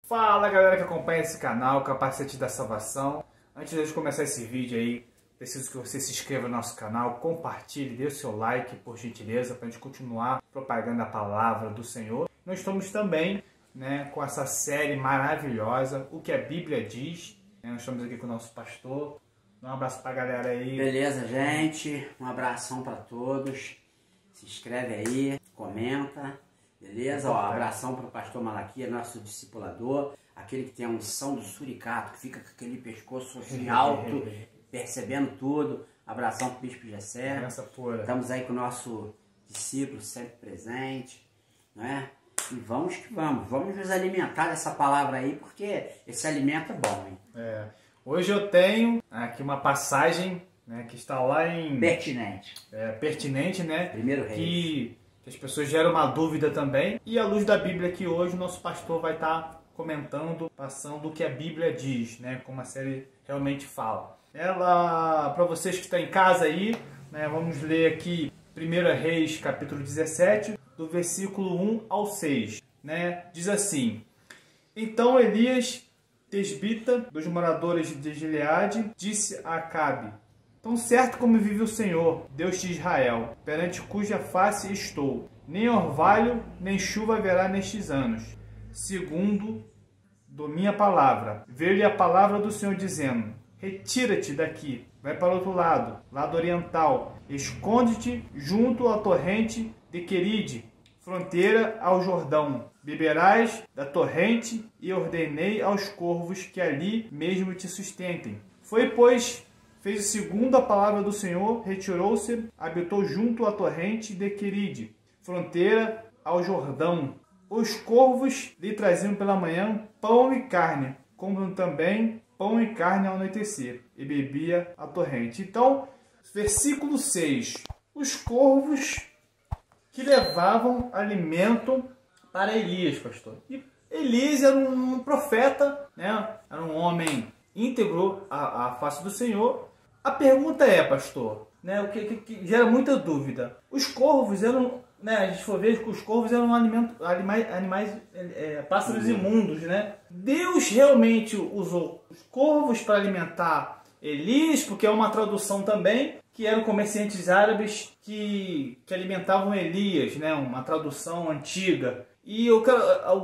Fala galera que acompanha esse canal, Capacete da Salvação. Antes de começar esse vídeo aí, preciso que você se inscreva no nosso canal, compartilhe, dê o seu like, por gentileza, para a gente continuar propagando a palavra do Senhor. Nós estamos também com essa série maravilhosa, O que a Bíblia Diz. Nós estamos aqui com o nosso pastor. Um abraço para a galera aí. Beleza, gente? Um abração para todos. Se inscreve aí, comenta. Beleza? Ó, abração para o pastor Malaquias, nosso discipulador. Aquele que tem a unção do suricato, que fica com aquele pescoço assim alto, percebendo tudo. Abração para o bispo Gessé. Estamos aí com o nosso discípulo sempre presente, não é? E vamos que vamos. Vamos nos alimentar dessa palavra aí, porque esse alimento é bom, hein? Hoje eu tenho aqui uma passagem, que está lá em... Pertinente, né? Primeiro Reis. Que as pessoas geram uma dúvida também. E à luz da Bíblia que hoje o nosso pastor vai estar comentando, passando o que a Bíblia diz, como a série realmente fala. Para vocês que estão em casa aí, vamos ler aqui 1 Reis, capítulo 17, do versículo 1 ao 6. Diz assim: Então Elias, tesbita, dos moradores de Gileade, disse a Acabe: Tão certo como vive o Senhor, Deus de Israel, perante cuja face estou, nem orvalho, nem chuva haverá nestes anos, segundo do minha palavra. Veio-lhe a palavra do Senhor dizendo: Retira-te daqui, vai para o outro lado, lado oriental, esconde-te junto à torrente de Queride, fronteira ao Jordão. Beberás da torrente, e ordenei aos corvos que ali mesmo te sustentem. Foi, pois, fez segundo a palavra do Senhor, retirou-se, habitou junto à torrente de Queride, fronteira ao Jordão. Os corvos lhe traziam pela manhã pão e carne, como também pão e carne ao anoitecer, e bebia a torrente. Então, versículo 6. Os corvos que levavam alimento para Elias, pastor. E Elias era um profeta, era um homem íntegro à face do Senhor. A pergunta é, pastor, o que gera muita dúvida. Os corvos eram, a gente for ver que os corvos eram animais pássaros imundos, Deus realmente usou os corvos para alimentar Elias, porque é uma tradução também, que eram comerciantes árabes que alimentavam Elias, uma tradução antiga. E o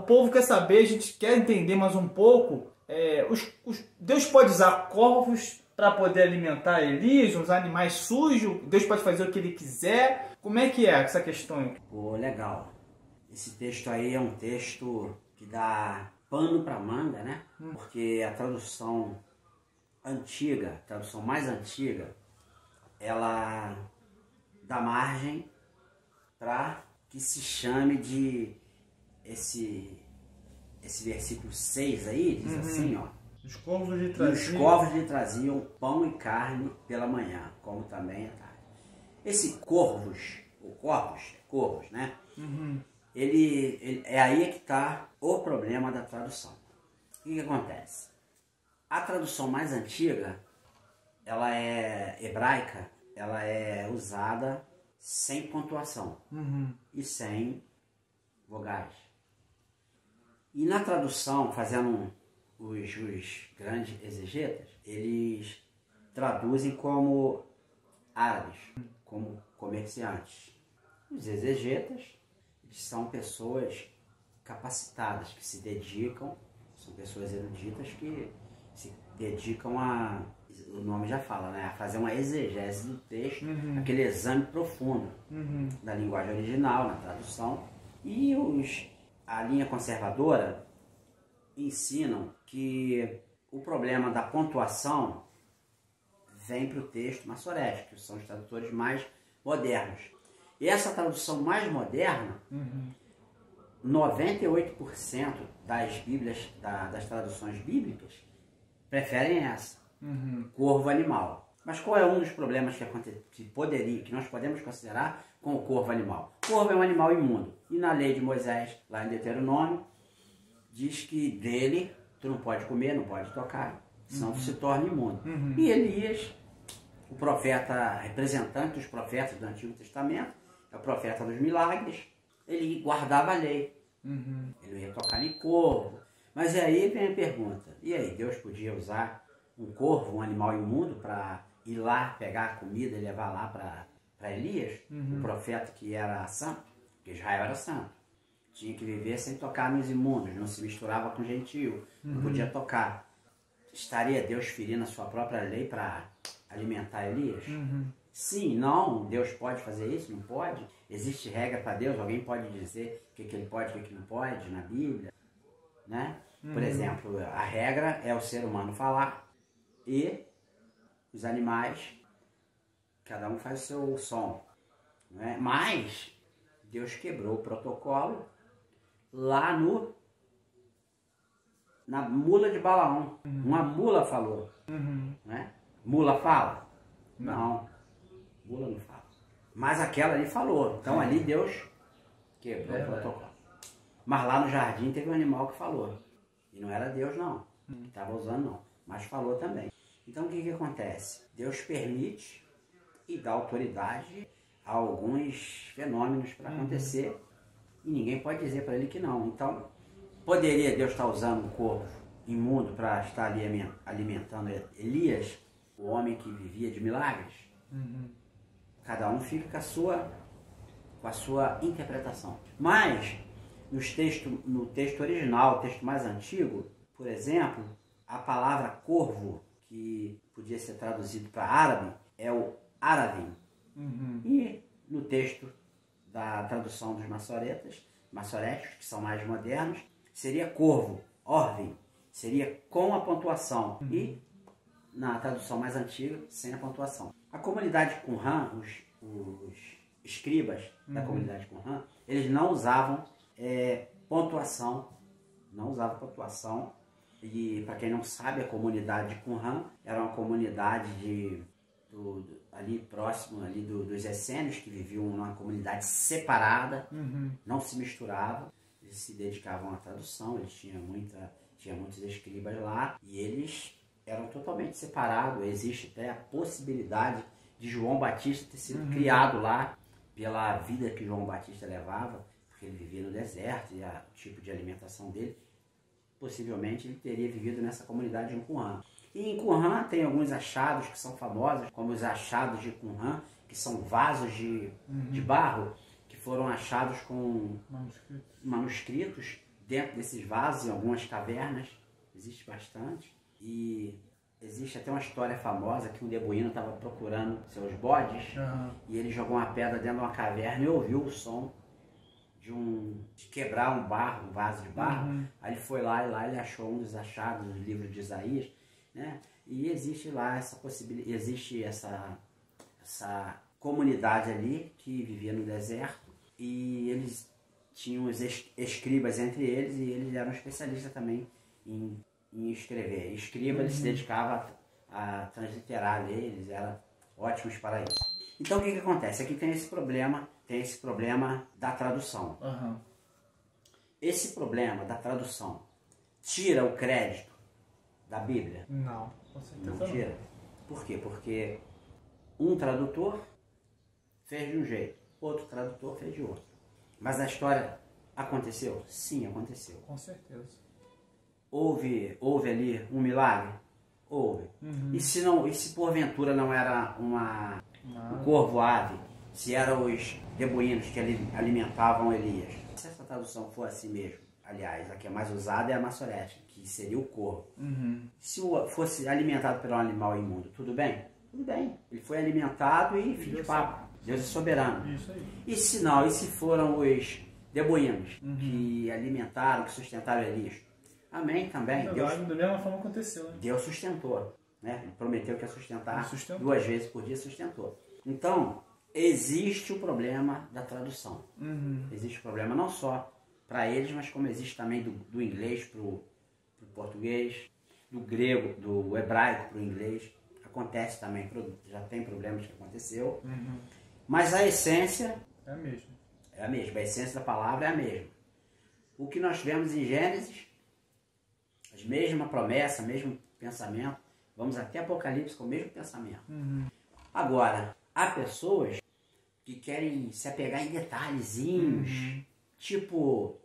povo quer saber, a gente quer entender mais um pouco, Deus pode usar corvos para poder alimentar Elias, uns animais sujos? Deus pode fazer o que ele quiser? Como é que é essa questão? Pô, legal. Esse texto aí é um texto que dá pano para manga, Porque a tradução antiga, a tradução mais antiga, ela dá margem para que se chame de esse versículo 6 aí, diz assim, ó. Os corvos lhe traziam pão e carne pela manhã, como também à tarde. Esse corvos, Ele é aí que está o problema da tradução. O que acontece? A tradução mais antiga, ela é hebraica, ela é usada sem pontuação e sem vogais. E na tradução, fazendo os grandes exegetas, eles traduzem como árabes, como comerciantes. Os exegetas, eles são pessoas capacitadas, que se dedicam, são pessoas eruditas que se dedicam o nome já fala, a fazer uma exegese do texto, aquele exame profundo da linguagem original, na tradução. E a linha conservadora ensinam que o problema da pontuação vem para o texto massorético, que são os tradutores mais modernos. E essa tradução mais moderna, 98% das Bíblias, das traduções bíblicas, preferem essa, corvo animal. Mas qual é um dos problemas que nós podemos considerar com o corvo animal? O corvo é um animal imundo. E na lei de Moisés, lá em Deuteronômio, diz que dele tu não pode comer, não pode tocar, senão tu se torna imundo. E Elias, o profeta, representante dos profetas do Antigo Testamento, é o profeta dos milagres, ele guardava a lei. Ele não ia tocar em corvo, Mas aí vem a pergunta, e aí, Deus podia usar um corvo, um animal imundo, para ir lá pegar a comida e levar lá para Elias, o profeta que era santo, porque Israel era santo. Tinha que viver sem tocar nos imundos, não se misturava com gentio, não podia tocar. Estaria Deus ferindo a sua própria lei para alimentar Elias? Sim, não, Deus pode fazer isso, não pode? Existe regra para Deus? Alguém pode dizer o que ele pode e o que não pode na Bíblia? Né? Por exemplo, a regra é o ser humano falar e os animais, cada um faz o seu som. Né? Mas Deus quebrou o protocolo lá na mula de Balaão. Uma mula falou. Né? Mula fala? Não. Mula não fala. Mas aquela ali falou. Então ali Deus quebrou o protocolo. Mas lá no jardim teve um animal que falou. E não era Deus não. Que estava usando não. Mas falou também. Então o que acontece? Deus permite e dá autoridade a alguns fenômenos para acontecer. E ninguém pode dizer para ele que não. Então, poderia Deus estar usando um corvo imundo para estar ali alimentando Elias, o homem que vivia de milagres? Cada um fica com a sua interpretação. Mas, no texto original, o texto mais antigo, por exemplo, a palavra corvo, que podia ser traduzido para árabe, é o aravim. E no texto da tradução dos maçoretos, que são mais modernos, seria corvo, orvin, seria com a pontuação. E na tradução mais antiga, sem a pontuação. A comunidade Qumran, os escribas da comunidade Qumran, eles não usavam pontuação, e para quem não sabe, a comunidade Qumran era uma comunidade ali próximo ali dos essênios, que viviam numa comunidade separada, não se misturavam, eles se dedicavam à tradução, eles tinha muitos escribas lá, e eles eram totalmente separados. Existe até a possibilidade de João Batista ter sido criado lá pela vida que João Batista levava, porque ele vivia no deserto e o tipo de alimentação dele, possivelmente ele teria vivido nessa comunidade em Qumran. E em Qumran tem alguns achados que são famosos, como os achados de Qumran, que são vasos de barro, que foram achados com manuscritos dentro desses vasos, em algumas cavernas, existe bastante. E existe até uma história famosa que um beduíno estava procurando seus bodes, e ele jogou uma pedra dentro de uma caverna e ouviu o som de quebrar um vaso de barro. Aí ele foi lá e ele achou um dos achados dos livros de Isaías, né? E existe lá essa possibilidade, existe essa comunidade ali que vivia no deserto, e eles tinham os escribas entre eles, e eles eram especialistas também em escrever. Escriba, eles se dedicavam a transliterar a lei, eles eram ótimos para isso. Então o que acontece? Aqui tem esse problema da tradução. Esse problema da tradução tira o crédito da Bíblia? Não, com certeza não tira. Por quê? Porque um tradutor fez de um jeito, outro tradutor fez de outro. Mas a história aconteceu? Sim, aconteceu. Com certeza. Houve ali um milagre? Houve. E se porventura não era um corvo ave, se eram os beduínos que alimentavam Elias? Se essa tradução for assim mesmo, aliás, a que é mais usada é a maçorete, que seria o corvo. Se fosse alimentado por um animal imundo, tudo bem? Tudo bem. Ele foi alimentado e fim de papo. Deus é soberano. Isso aí. E se não? E se foram os beduínos que alimentaram, que sustentaram Elias? Amém também. Da mesma forma aconteceu, né? Deus sustentou. Né? Ele prometeu que ia sustentar 2 vezes por dia, sustentou. Então, existe o problema da tradução. Existe o problema não só para eles, mas como existe também do inglês para o português, do grego, do hebraico para o inglês. Acontece também, já tem problemas que aconteceu. Mas a essência é a mesma. É a mesma, a essência da palavra é a mesma. O que nós vemos em Gênesis, a mesma promessa, o mesmo pensamento. Vamos até Apocalipse com o mesmo pensamento. Agora, há pessoas que querem se apegar em detalhezinhos, tipo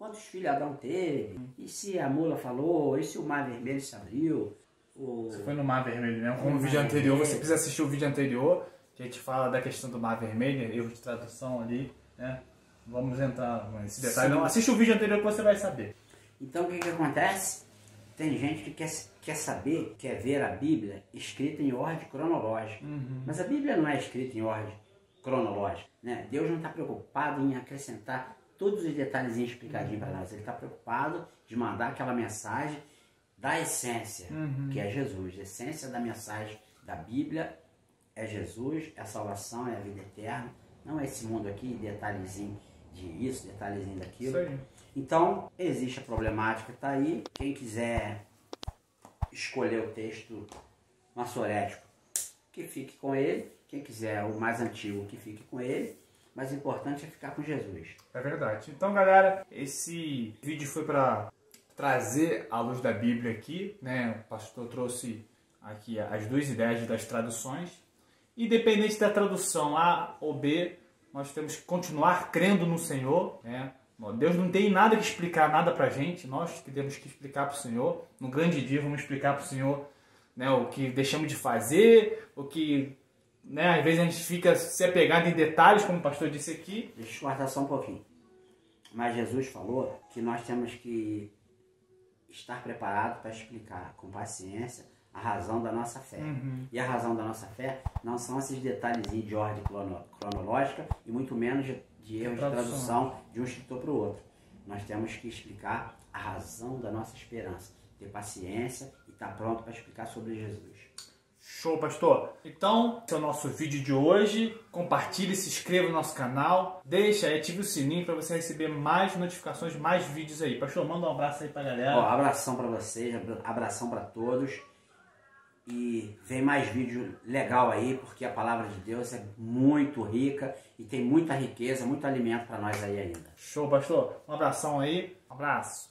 quantos filhos Adão teve, e se a mula falou, e se o mar vermelho se abriu. Você foi no Mar Vermelho, né? Como no vídeo anterior, você precisa assistir o vídeo anterior, que a gente fala da questão do Mar Vermelho, erro de tradução ali, né? Vamos entrar nesse detalhe. Não, assiste o vídeo anterior que você vai saber. Então o que acontece? Tem gente que quer saber, quer ver a Bíblia escrita em ordem cronológica. Mas a Bíblia não é escrita em ordem cronológica, né? Deus não está preocupado em acrescentar todos os detalhezinhos explicadinhos para nós. Ele está preocupado de mandar aquela mensagem da essência, que é Jesus. A essência da mensagem da Bíblia é Jesus, é a salvação, é a vida eterna. Não é esse mundo aqui, detalhezinho de isso, detalhezinho daquilo. Isso aí. Então, existe a problemática, está aí. Quem quiser escolher o texto massorético, que fique com ele. Quem quiser o mais antigo, que fique com ele. Mas o importante é ficar com Jesus. É verdade. Então, galera, esse vídeo foi para trazer a luz da Bíblia aqui, né? O pastor trouxe aqui as duas ideias das traduções. Independente da tradução A ou B, nós temos que continuar crendo no Senhor, né? Deus não tem nada que explicar nada pra gente, nós que temos que explicar para o Senhor. No grande dia vamos explicar para o Senhor, né, o que deixamos de fazer, o que, né, às vezes a gente fica se apegado em detalhes, como o pastor disse aqui. Deixa eu cortar só um pouquinho. Mas Jesus falou que nós temos que estar preparado para explicar com paciência a razão da nossa fé. E a razão da nossa fé não são esses detalhezinhos de ordem cronológica e muito menos de erro de tradução de um escritor para o outro. Nós temos que explicar a razão da nossa esperança, ter paciência e estar pronto para explicar sobre Jesus. Show, pastor! Então, esse é o nosso vídeo de hoje. Compartilhe, se inscreva no nosso canal, deixa e ative o sininho para você receber mais notificações, mais vídeos aí. Pastor, manda um abraço aí pra galera. Ó, abração para vocês, abração para todos. E vem mais vídeo legal aí, porque a palavra de Deus é muito rica e tem muita riqueza, muito alimento para nós aí ainda. Show, pastor! Um abração aí. Um abraço!